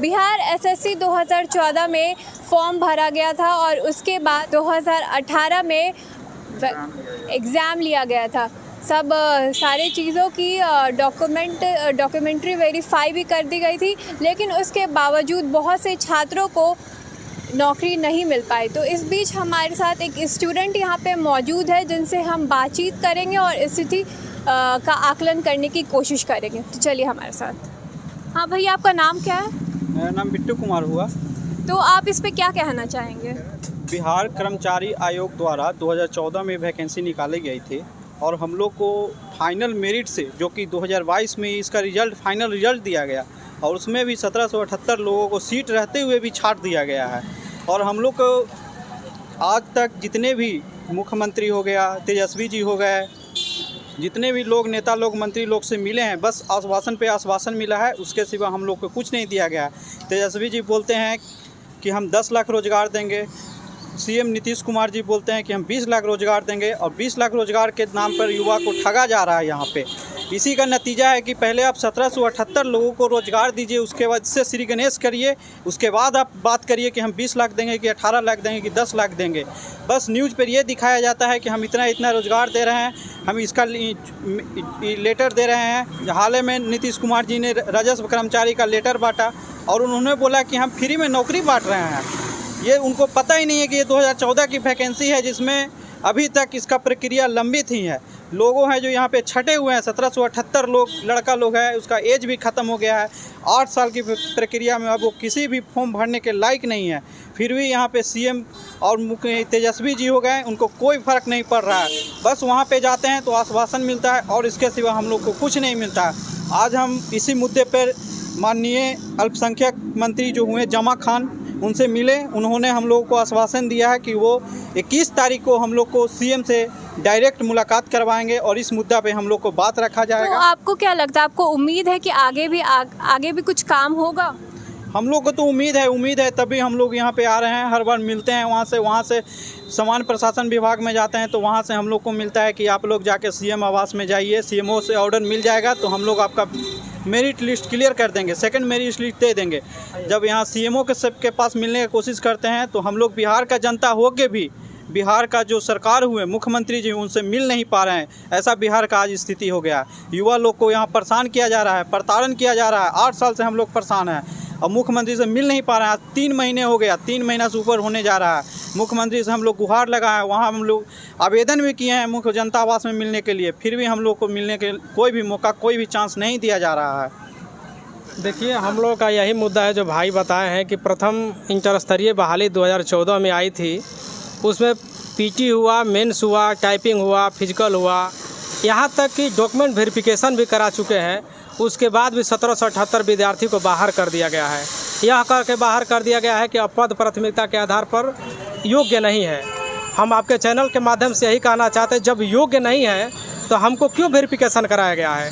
Bihar SSC 2014 में form भरा गया था और उसके बाद 2018 में एग्ज़ाम लिया गया था। सब सारे चीज़ों की डॉक्यूमेंट्री वेरीफाई भी कर दी गई थी, लेकिन उसके बावजूद बहुत से छात्रों को नौकरी नहीं मिल पाई। तो इस बीच हमारे साथ एक स्टूडेंट यहाँ पे मौजूद है जिनसे हम बातचीत करेंगे और स्थिति का आकलन करने की कोशिश करेंगे। तो चलिए हमारे साथ। हाँ भैया, आपका नाम क्या है? मेरा नाम बिट्टू कुमार हुआ। तो आप इस पे क्या कहना चाहेंगे? बिहार कर्मचारी आयोग द्वारा 2014 में वैकेंसी निकाली गई थी और हम लोग को फाइनल मेरिट से, जो कि 2022 में इसका फाइनल रिजल्ट दिया गया और उसमें भी 1778 लोगों को सीट रहते हुए भी छांट दिया गया है। और हम लोग को आज तक जितने भी मुख्यमंत्री हो गया, तेजस्वी जी हो गए, जितने भी लोग नेता लोग मंत्री लोग से मिले हैं, बस आश्वासन पे आश्वासन मिला है, उसके सिवा हम लोग को कुछ नहीं दिया गया है। तेजस्वी जी बोलते हैं कि हम 10 लाख रोज़गार देंगे, सीएम नीतीश कुमार जी बोलते हैं कि हम 20 लाख रोज़गार देंगे और 20 लाख रोज़गार के नाम पर युवा को ठगा जा रहा है यहाँ पे। इसी का नतीजा है कि पहले आप 1778 लोगों को रोज़गार दीजिए, उसके बाद इससे श्री गणेश करिए, उसके बाद आप बात करिए कि हम 20 लाख देंगे कि 18 लाख देंगे कि 10 लाख देंगे। बस न्यूज़ पर ये दिखाया जाता है कि हम इतना इतना रोज़गार दे रहे हैं, हम इसका लेटर दे रहे हैं। हाल ही में नीतीश कुमार जी ने राजस्व कर्मचारी का लेटर बांटा और उन्होंने बोला कि हम फ्री में नौकरी बांट रहे हैं। ये उनको पता ही नहीं है कि ये 2014 की वैकेंसी है, जिसमें अभी तक इसका प्रक्रिया लंबित ही है। लोगों हैं जो यहाँ पे छटे हुए हैं, 1778 लोग लड़का लोग हैं, उसका एज भी ख़त्म हो गया है। 8 साल की प्रक्रिया में अब वो किसी भी फॉर्म भरने के लायक नहीं है, फिर भी यहाँ पे सीएम और मुख्य तेजस्वी जी हो गए, उनको कोई फ़र्क नहीं पड़ रहा है। बस वहाँ पे जाते हैं तो आश्वासन मिलता है और इसके सिवा हम लोग को कुछ नहीं मिलता है। आज हम इसी मुद्दे पर माननीय अल्पसंख्यक मंत्री जो हुए जमा खान, उनसे मिले। उन्होंने हम लोगों को आश्वासन दिया है कि वो 21 तारीख को हम लोग को सीएम से डायरेक्ट मुलाकात करवाएंगे और इस मुद्दा पे हम लोग को बात रखा जाएगा। तो आपको क्या लगता है, आपको उम्मीद है कि आगे भी कुछ काम होगा? हम लोग को तो उम्मीद है, तभी हम लोग यहाँ पे आ रहे हैं। हर बार मिलते हैं, वहाँ से सामान्य प्रशासन विभाग में जाते हैं तो वहाँ से हम लोग को मिलता है कि आप लोग जाके सीएम आवास में जाइए, सीएमओ से ऑर्डर मिल जाएगा तो हम लोग आपका मेरिट लिस्ट क्लियर कर देंगे, सेकंड मेरिट लिस्ट दे देंगे। जब यहाँ सीएमओ के सबके पास मिलने की कोशिश करते हैं तो हम लोग बिहार का जनता हो के भी बिहार का जो सरकार हुए मुख्यमंत्री जी, उनसे मिल नहीं पा रहे हैं। ऐसा बिहार का आज स्थिति हो गया है। युवा लोग को यहाँ परेशान किया जा रहा है, प्रताड़न किया जा रहा है। 8 साल से हम लोग परेशान हैं और मुख्यमंत्री से मिल नहीं पा रहे हैं। 3 महीने हो गया, 3 महीना से ऊपर होने जा रहा है। मुख्यमंत्री से हम लोग गुहार लगाए हैं, वहाँ हम लोग आवेदन भी किए हैं मुख्य जनता आवास में मिलने के लिए, फिर भी हम लोग को मिलने के कोई भी मौका, कोई भी चांस नहीं दिया जा रहा है। देखिए, हम लोग का यही मुद्दा है जो भाई बताए हैं कि प्रथम इंटर स्तरीय बहाली 2014 में आई थी, उसमें पीटी हुआ, मेंस हुआ, टाइपिंग हुआ, फिजिकल हुआ, यहाँ तक कि डॉक्यूमेंट वेरिफिकेशन भी करा चुके हैं। उसके बाद भी 1778 विद्यार्थी को बाहर कर दिया गया है। यह करके बाहर कर दिया गया है कि पद प्राथमिकता के आधार पर योग्य नहीं है। हम आपके चैनल के माध्यम से यही कहना चाहते हैं, जब योग्य नहीं है तो हमको क्यों वेरिफिकेशन कराया गया है?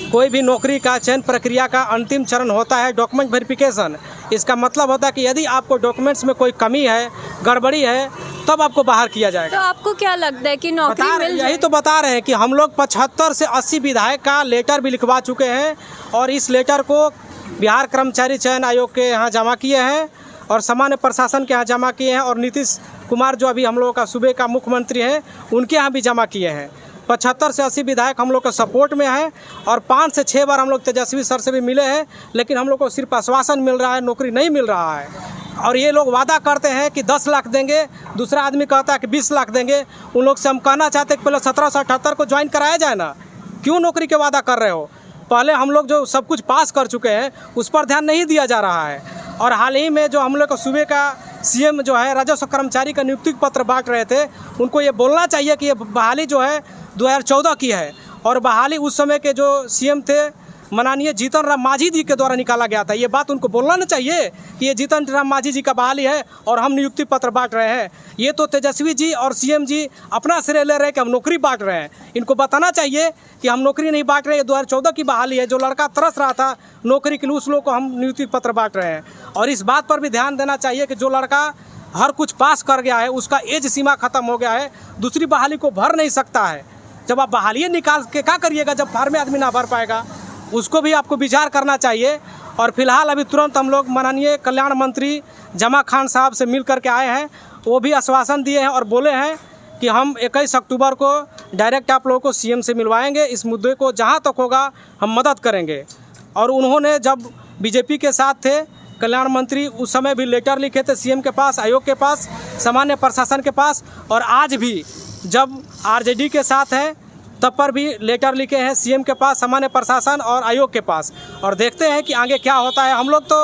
कोई भी नौकरी का चयन प्रक्रिया का अंतिम चरण होता है डॉक्यूमेंट वेरिफिकेशन। इसका मतलब होता है कि यदि आपको डॉक्यूमेंट्स में कोई कमी है, गड़बड़ी है, तब आपको बाहर किया जाएगा। तो आपको क्या लगता है कि नौकरी मिल जाए? यही तो बता रहे हैं कि हम लोग 75 से 80 विधायक का लेटर भी लिखवा चुके हैं और इस लेटर को बिहार कर्मचारी चयन आयोग के यहाँ जमा किए हैं और सामान्य प्रशासन के यहाँ जमा किए हैं और नीतीश कुमार जो अभी हम लोगों का सूबे का मुख्यमंत्री हैं, उनके यहाँ भी जमा किए हैं। 75 से 80 विधायक हम लोग का सपोर्ट में है और 5 से 6 बार हम लोग तेजस्वी सर से भी मिले हैं, लेकिन हम लोग को सिर्फ आश्वासन मिल रहा है, नौकरी नहीं मिल रहा है। और ये लोग वादा करते हैं कि 10 लाख देंगे, दूसरा आदमी कहता है कि 20 लाख देंगे। उन लोग से हम कहना चाहते हैं कि पहले 1778 को ज्वाइन कराया जाए ना, क्यों नौकरी के वादा कर रहे हो? पहले हम लोग जो सब कुछ पास कर चुके हैं उस पर ध्यान नहीं दिया जा रहा है। और हाल ही में जो हम लोग को सूबे का सीएम जो है राजस्व कर्मचारी का नियुक्ति पत्र बांट रहे थे, उनको ये बोलना चाहिए कि ये बहाली जो है 2014 की है और बहाली उस समय के जो सीएम थे माननीय जीतन राम मांझी जी के द्वारा निकाला गया था। ये बात उनको बोलना नहीं चाहिए कि ये जीतन राम मांझी जी का बहाली है और हम नियुक्ति पत्र बांट रहे हैं। ये तो तेजस्वी जी और सीएम जी अपना श्रेय ले रहे हैं कि हम नौकरी बांट रहे हैं। इनको बताना चाहिए कि हम नौकरी नहीं बांट रहे हैं, 2014 की बहाली है। जो लड़का तरस रहा था नौकरी के लिए, उस लोग को हम नियुक्ति पत्र बांट रहे हैं। और इस बात पर भी ध्यान देना चाहिए कि जो लड़का हर कुछ पास कर गया है, उसका एज सीमा ख़त्म हो गया है, दूसरी बहाली को भर नहीं सकता है। जब आप बहाली निकाल के क्या करिएगा जब फार्म में आदमी ना भर पाएगा? उसको भी आपको विचार करना चाहिए। और फिलहाल अभी तुरंत हम लोग माननीय कल्याण मंत्री जमा खान साहब से मिल करके आए हैं। वो भी आश्वासन दिए हैं और बोले हैं कि हम 21 अक्टूबर को डायरेक्ट आप लोगों को सीएम से मिलवाएंगे। इस मुद्दे को जहां तक होगा हम मदद करेंगे। और उन्होंने जब बीजेपी के साथ थे कल्याण मंत्री, उस समय भी लेटर लिखे थे सीएम के पास, आयोग के पास, सामान्य प्रशासन के पास। और आज भी जब आरजेडी के साथ हैं तब पर भी लेटर लिखे हैं सीएम के पास, सामान्य प्रशासन और आयोग के पास। और देखते हैं कि आगे क्या होता है। हम लोग तो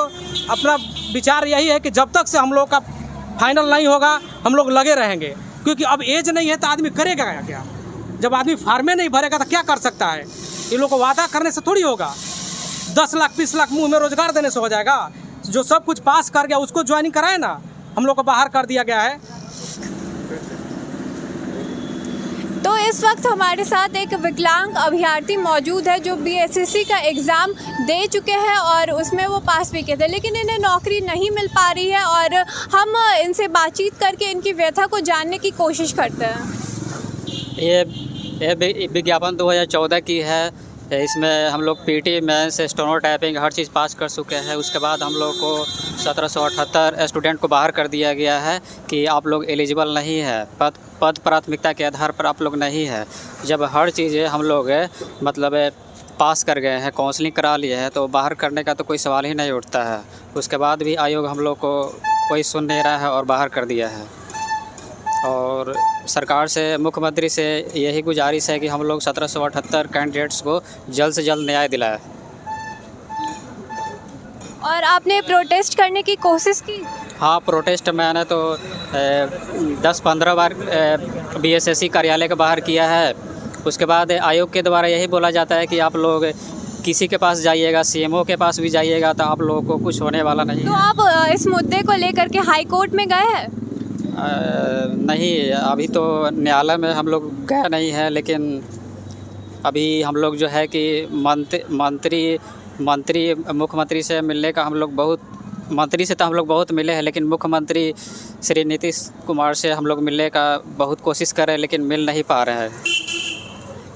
अपना विचार यही है कि जब तक से हम लोग का फाइनल नहीं होगा हम लोग लगे रहेंगे, क्योंकि अब एज नहीं है तो आदमी करेगा क्या। जब आदमी फार्मे नहीं भरेगा तो क्या कर सकता है। ये लोग को वादा करने से थोड़ी होगा। 10 लाख 20 लाख मुंह में रोजगार देने से हो जाएगा। जो सब कुछ पास कर गया उसको ज्वाइनिंग कराए ना। हम लोग को बाहर कर दिया गया है। तो इस वक्त हमारे साथ एक विकलांग अभ्यर्थी मौजूद है जो बीएसएससी का एग्ज़ाम दे चुके हैं और उसमें वो पास भी किए थे, लेकिन इन्हें नौकरी नहीं मिल पा रही है। और हम इनसे बातचीत करके इनकी व्यथा को जानने की कोशिश करते हैं। ये विज्ञापन 2014 की है। इसमें हम लोग पीटी मेंस स्टेनो टाइपिंग हर चीज़ पास कर चुके हैं। उसके बाद हम लोग को 1778 स्टूडेंट को बाहर कर दिया गया है कि आप लोग एलिजिबल नहीं है, पद प्राथमिकता के आधार पर आप लोग नहीं है। जब हर चीज़ें हम लोग मतलब पास कर गए हैं, काउंसलिंग करा लिए हैं, तो बाहर करने का तो कोई सवाल ही नहीं उठता है। उसके बाद भी आयोग हम लोग को कोई सुन नहीं रहा है और बाहर कर दिया है। और सरकार से, मुख्यमंत्री से यही गुजारिश है कि हम लोग 1778 कैंडिडेट्स को जल्द से जल्द न्याय दिलाए। और आपने प्रोटेस्ट करने की कोशिश की? हाँ, प्रोटेस्ट मैंने तो 10-15 बार बीएसएससी कार्यालय के बाहर किया है। उसके बाद आयोग के द्वारा यही बोला जाता है कि आप लोग किसी के पास जाइएगा, सीएमओ के पास भी जाइएगा तो आप लोगों को कुछ होने वाला नहीं। तो आप इस मुद्दे को लेकर के हाई कोर्ट में गए हैं? नहीं, अभी तो न्यायालय में हम लोग गए नहीं हैं, लेकिन अभी हम लोग जो है कि मुख्यमंत्री से मिलने का हम लोग मंत्री से तो हम लोग बहुत मिले हैं, लेकिन मुख्यमंत्री श्री नीतीश कुमार से हम लोग मिलने का बहुत कोशिश कर रहे हैं, लेकिन मिल नहीं पा रहे हैं।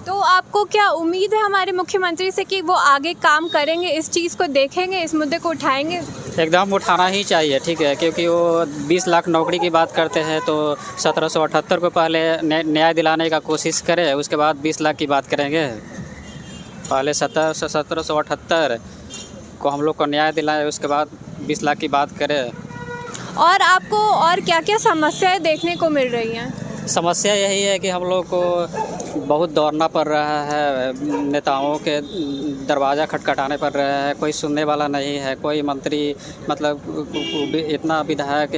तो आपको क्या उम्मीद है हमारे मुख्यमंत्री से कि वो आगे काम करेंगे, इस चीज़ को देखेंगे, इस मुद्दे को उठाएंगे? एकदम उठाना ही चाहिए, ठीक है, क्योंकि वो 20 लाख नौकरी की बात करते हैं तो 1778 को पहले न्याय दिलाने का कोशिश करें, उसके बाद 20 लाख की बात करेंगे। पहले 1778 को हम लोग को न्याय दिलाए, उसके बाद 20 लाख की बात करें। और आपको और क्या क्या समस्याएं देखने को मिल रही हैं? समस्या यही है कि हम लोग को बहुत दौड़ना पड़ रहा है, नेताओं के दरवाज़ा खटखटाने पड़ रहे हैं, कोई सुनने वाला नहीं है। कोई मंत्री, मतलब इतना विधायक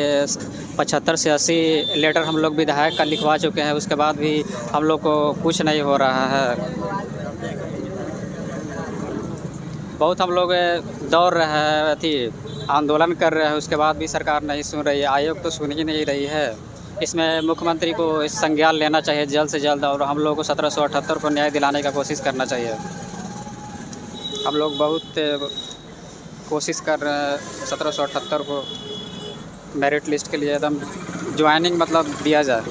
75 से 80 लेटर हम लोग विधायक का लिखवा चुके हैं, उसके बाद भी हम लोग को कुछ नहीं हो रहा है। बहुत हम लोग दौड़ रहे हैं, आंदोलन कर रहे हैं, उसके बाद भी सरकार नहीं सुन रही है, आयोग तो सुन ही नहीं रही है। इसमें मुख्यमंत्री को इस संज्ञान लेना चाहिए जल्द से जल्द, और हम लोगों को 1778 को न्याय दिलाने का कोशिश करना चाहिए। हम लोग बहुत कोशिश कर रहे हैं 1778 को मेरिट लिस्ट के लिए एकदम ज्वाइनिंग मतलब दिया जाए।